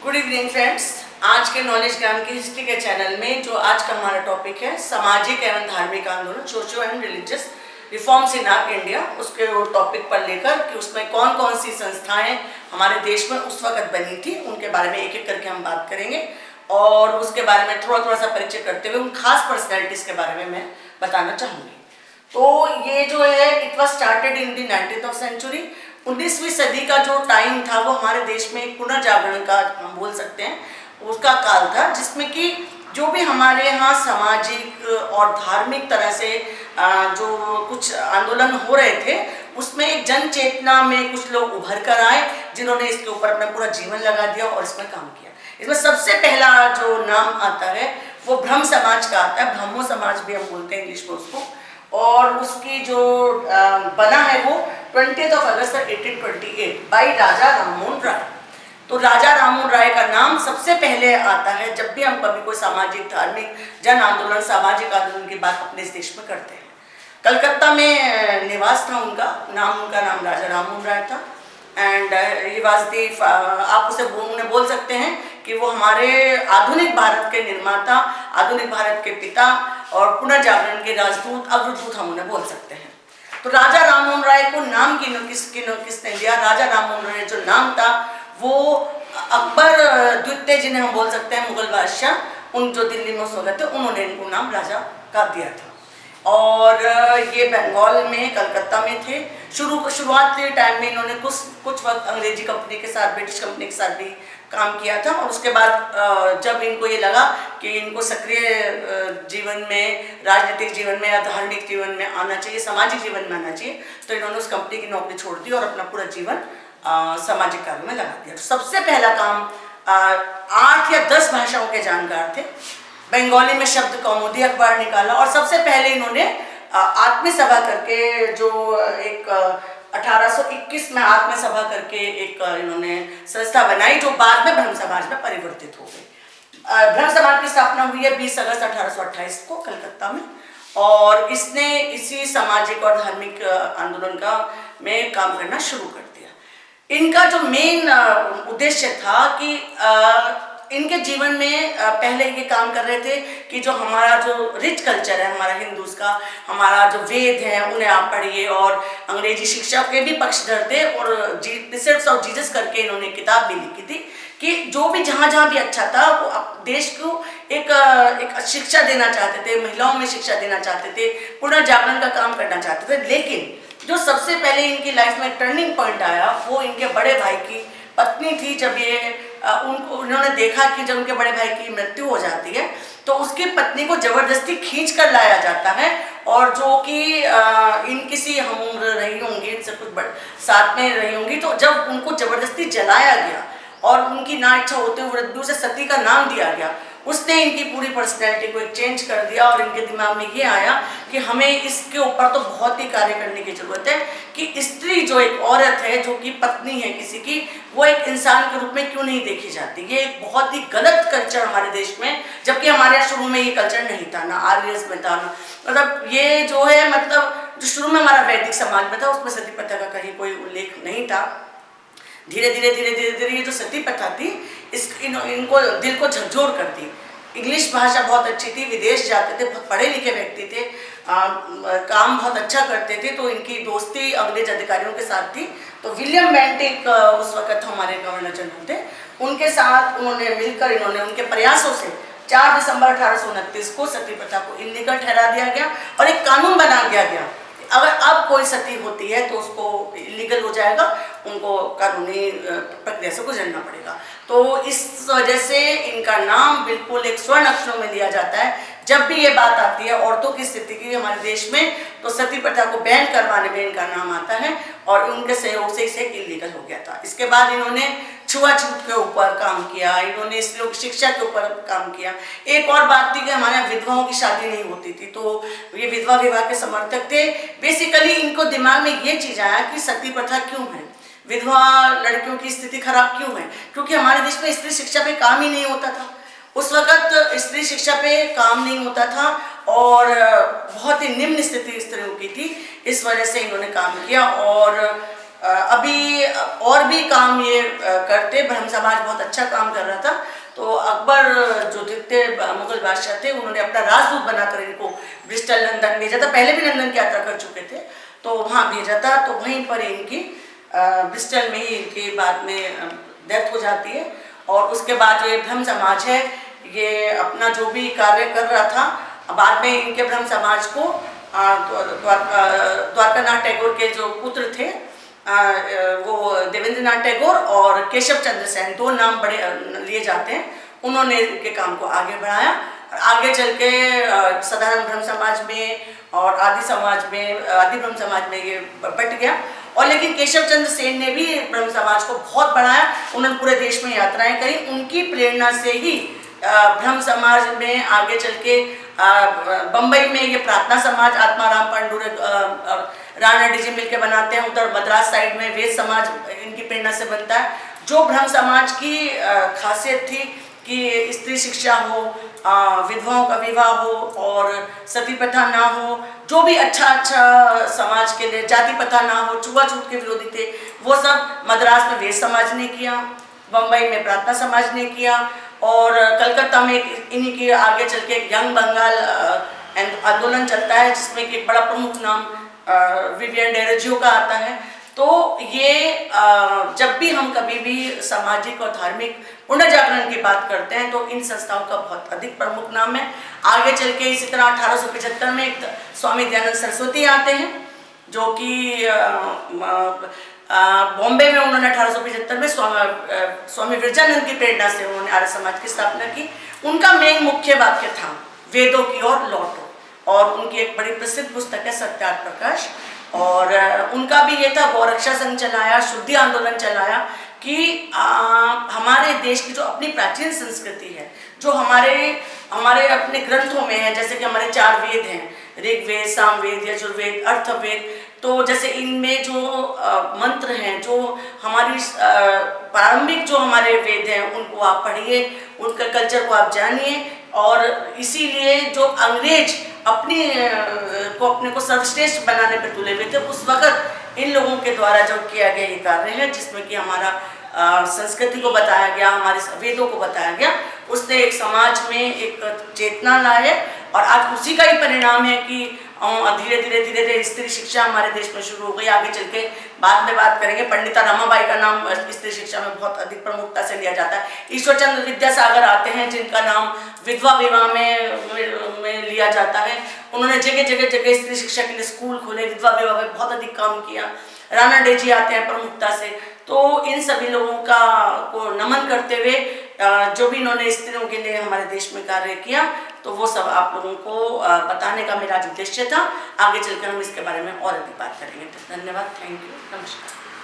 Good evening friends. आज के knowledge ज्ञान की हिस्ट्री के चैनल में जो आज का हमारा टॉपिक है सामाजिक एवं धार्मिक आंदोलन, socio and religious reforms in our India, उसके टॉपिक पर लेकर कि उसमें कौन कौन सी संस्थाएं हमारे देश में उस वक्त बनी थी, उनके बारे में एक एक करके हम बात करेंगे और उसके बारे में थोड़ा सा परिचय करते हुए उन खास पर्सनैलिटीज के बारे में मैं बताना चाहूँगी। तो ये जो है it was started in the 19th century. 19वीं सदी का जो टाइम था वो हमारे देश में एक पुनर्जागरण का हम बोल सकते हैं, उसका काल था, जिसमें कि जो भी हमारे यहाँ सामाजिक और धार्मिक तरह से जो कुछ आंदोलन हो रहे थे उसमें एक जन चेतना में कुछ लोग उभर कर आए जिन्होंने इसके ऊपर अपना पूरा जीवन लगा दिया और इसमें काम किया। इसमें सबसे पहला जो नाम आता है वो ब्रह्म समाज का आता है, ब्रह्मो समाज भी हम बोलते हैं इंग्लिश में उसको, और उसकी जो बना है वो 20th August 1828 by Raja Rammohan Roy. तो राजा राममोहन राय का नाम सबसे पहले आता है जब भी हम कभी कोई सामाजिक धार्मिक जन आंदोलन सामाजिक आंदोलन की बात अपने इस देश में करते हैं। कलकत्ता में निवास था उनका नाम राजा राममोहन राय था। एंड ही वाज दी, आप उसे उन्हें बोल सकते हैं कि वो हमारे आधुनिक भारत के निर्माता, आधुनिक भारत के पिता और पुनर्जागरण के राजदूत, अग्रदूत हम उन्हें बोल सकते हैं। तो राजा राममोहन राय को नाम किसने दिया? राजा राममोहन राय जो नाम था वो अकबर द्वितीय जिन्हें हम बोल सकते हैं मुगल बादशाह, उन जो दिल्ली में उस वक्त थे, उन्होंने इनको नाम राजा का दिया था। और ये बंगाल में कलकत्ता में थे। शुरुआत के टाइम में इन्होंने कुछ वक्त अंग्रेजी कंपनी के साथ, ब्रिटिश कंपनी के साथ भी काम किया था और उसके बाद जब इनको ये लगा कि इनको सक्रिय जीवन में, राजनीतिक जीवन में या धार्मिक जीवन में आना चाहिए, सामाजिक जीवन में आना चाहिए, तो इन्होंने उस कंपनी की नौकरी छोड़ दी और अपना पूरा जीवन सामाजिक कार्य में लगा दिया। तो सबसे पहला काम 8 या 10 भाषाओं के जानकार थे। बंगाली में शब्द कौमुदी अखबार निकाला और सबसे पहले इन्होंने आत्म सभा करके जो एक 1821 में आत्म सभा करके एक इन्होंने संस्था बनाई जो बाद में ब्रह्म समाज में परिवर्तित हो गई। ब्रह्म समाज की स्थापना हुई है 20 अगस्त 1828 को कलकत्ता में और इसने इसी सामाजिक और धार्मिक आंदोलन का में काम करना शुरू कर दिया। इनका जो मेन उद्देश्य था कि इनके जीवन में पहले ये काम कर रहे थे कि जो हमारा जो रिच कल्चर है हमारा हिंदूज का, हमारा जो वेद है उन्हें आप पढ़िए, और अंग्रेजी शिक्षा के भी पक्षधर थे और रिसर्च ऑफ जीसस करके इन्होंने किताब भी लिखी थी कि जो भी जहाँ भी अच्छा था वो देश को एक शिक्षा देना चाहते थे, महिलाओं में शिक्षा देना चाहते थे, पुनर्जागरण का काम करना चाहते थे। लेकिन जो सबसे पहले इनकी लाइफ में टर्निंग पॉइंट आया वो इनके बड़े भाई की पत्नी थी। जब ये उन्होंने देखा कि जब उनके बड़े भाई की मृत्यु हो जाती है तो उसकी पत्नी को जबरदस्ती खींच कर लाया जाता है, और जो कि इन किसी हम उम्र रही होंगी, इनसे कुछ साथ में रही होंगी, तो जब उनको जबरदस्ती जलाया गया और उनकी ना इच्छा होते हुए मृत्यु से सती का नाम दिया गया, उसने इनकी पूरी पर्सनैलिटी को एक चेंज कर दिया और इनके दिमाग में ये आया कि हमें इसके ऊपर तो बहुत ही कार्य करने की जरूरत है कि स्त्री जो एक औरत है, जो कि पत्नी है किसी की, वो एक इंसान के रूप में क्यों नहीं देखी जाती। ये एक बहुत ही गलत कल्चर हमारे देश में, जबकि हमारे यहाँ शुरू में ये कल्चर नहीं था, ना आर्यस में था, ना मतलब ये जो है मतलब जो शुरू में हमारा वैदिक समाज में था उसमें सती प्रथा का कहीं कोई उल्लेख नहीं था। धीरे धीरे ये जो सती प्रथा थी इनको दिल को झकझोर कर दी। इंग्लिश भाषा बहुत अच्छी थी, विदेश जाते थे, बहुत पढ़े लिखे व्यक्ति थे, काम बहुत अच्छा करते थे, तो इनकी दोस्ती अंग्रेज अधिकारियों के साथ थी। तो विलियम बेंटिक उस वक्त हमारे गवर्नर जनरल थे, उनके साथ उन्होंने मिलकर इन्होंने उनके प्रयासों से 4 दिसंबर 1829 को सती प्रथा को इल्लीगल ठहरा दिया गया और एक कानून बना दिया गया। अगर अब कोई सती होती है तो उसको इलीगल हो जाएगा, उनको कानूनी प्रक्रिया से गुजरना पड़ेगा। तो इस वजह से इनका नाम बिल्कुल एक स्वर्ण अक्षरों में लिया जाता है। जब भी ये बात आती है औरतों की स्थिति की हमारे देश में, तो सती प्रथा को बैन करवाने में इनका नाम आता है और उनके सहयोग से इसे इलीगल हो गया था। इसके बाद इन्होंने छुआछूत के ऊपर काम किया, इन्होंने स्त्रियों की शिक्षा के ऊपर काम किया। एक और बात थी कि हमारे यहाँ विधवाओं की शादी नहीं होती थी, तो ये विधवा विवाह के समर्थक थे। बेसिकली इनको दिमाग में ये चीज आया कि सती प्रथा क्यों है, विधवा लड़कियों की स्थिति खराब क्यों है, क्योंकि हमारे देश में स्त्री शिक्षा पे काम ही नहीं होता था। उस वक्त स्त्री शिक्षा पे काम नहीं होता था और बहुत ही निम्न स्थिति स्त्रियों की थी। इस वजह से इन्होंने काम किया और अभी और भी काम ये करते, ब्रह्म समाज बहुत अच्छा काम कर रहा था। तो अकबर जो थे मुगल बादशाह थे, उन्होंने अपना राजदूत बनाकर इनको ब्रिस्टल लंदन भेजा था। पहले भी लंदन की यात्रा कर चुके थे, तो वहाँ भेजा था। तो वहीं पर इनकी ब्रिस्टल में ही इनकी बाद में डेथ हो जाती है। और उसके बाद जो ये ब्रह्म समाज है, ये अपना जो भी कार्य कर रहा था, बाद में इनके ब्रह्म समाज को द्वारकानाथ टैगोर के जो पुत्र थे, वो देवेंद्रनाथ टैगोर और केशव चंद्र सेन, दो नाम बड़े लिए जाते हैं, उन्होंने इनके काम को आगे बढ़ाया। आगे चल के साधारण ब्रह्म समाज में और आदि समाज में, आदि ब्रह्म समाज में ये बट गया। और लेकिन केशव चंद्र सेन ने भी ब्रह्म समाज को बहुत बढ़ाया, उन्होंने पूरे देश में यात्राएं करी। उनकी प्रेरणा से ही ब्रह्म समाज में आगे चल के बम्बई में ये प्रार्थना समाज आत्माराम पांडुरे राणा डीजी मिलकर बनाते हैं। उधर मद्रास साइड में वेद समाज इनकी प्रेरणा से बनता है। जो ब्रह्म समाज की खासियत थी कि स्त्री शिक्षा हो, विधवाओं का विवाह हो और सती प्रथा ना हो, जो भी अच्छा समाज के लिए, जाति प्रथा ना हो, छुआछूत के विरोधी थे, वो सब मद्रास में वेद समाज ने किया, बम्बई में प्रार्थना समाज ने किया, और कलकत्ता में इन्हीं के आगे चल के यंग बंगाल आंदोलन चलता है, जिसमें कि एक बड़ा प्रमुख नाम विवियन डेरोजियो का आता है। तो ये जब भी हम कभी भी सामाजिक और धार्मिक पुनर्जागरण की बात करते हैं, तो इन संस्थाओं का बहुत अधिक प्रमुख नाम है। आगे चल के इसी तरह 1875 में एक स्वामी दयानंद सरस्वती आते हैं, जो कि बॉम्बे में उन्होंने 1875 में स्वामी विरजानंद की प्रेरणा से उन्होंने आर्य समाज की स्थापना की। उनका मेन मुख्य वाक्य था वेदों की ओर लौटो, और उनकी एक बड़ी प्रसिद्ध पुस्तक है सत्यार्थ प्रकाश। और उनका भी ये था, गौरक्षा संघ चलाया, शुद्धि आंदोलन चलाया, कि हमारे देश की जो अपनी प्राचीन संस्कृति है, जो हमारे अपने ग्रंथों में है, जैसे कि हमारे 4 वेद हैं, ऋग्वेद, सामवेद, यजुर्वेद, अर्थवेद। तो जैसे इनमें जो मंत्र हैं, जो हमारी प्रारंभिक जो हमारे वेद हैं, उनको आप पढ़िए, उनका कल्चर को आप जानिए। और इसीलिए जो अंग्रेज अपने को सर्वश्रेष्ठ बनाने पर तुले हुए थे, उस वक्त इन लोगों के द्वारा जो किया गया ये कार्य है, जिसमें कि हमारा संस्कृति को बताया गया, हमारे वेदों को बताया गया, उसने एक समाज में एक चेतना लाए। और आज उसी का ही परिणाम है कि धीरे धीरे स्त्री शिक्षा हमारे देश में शुरू हो गई। आगे चल के बाद में बात करेंगे, पंडिता रमाबाई का नाम स्त्री शिक्षा में बहुत अधिक प्रमुखता से लिया जाता है। ईश्वर चंद्र विद्यासागर आते हैं, जिनका नाम विधवा विवाह में लिया जाता है। उन्होंने जगह जगह स्त्री शिक्षा के लिए स्कूल खोले, विधवा विवाह में बहुत अधिक काम किया। राणा डेजी आते हैं प्रमुखता से। तो इन सभी लोगों को नमन करते हुए जो भी इन्होंने स्त्रियों के लिए हमारे देश में कार्य किया, तो वो सब आप लोगों को बताने का मेरा उद्देश्य था। आगे चलकर हम इसके बारे में और अधिक बात करेंगे। धन्यवाद, थैंक यू, नमस्कार।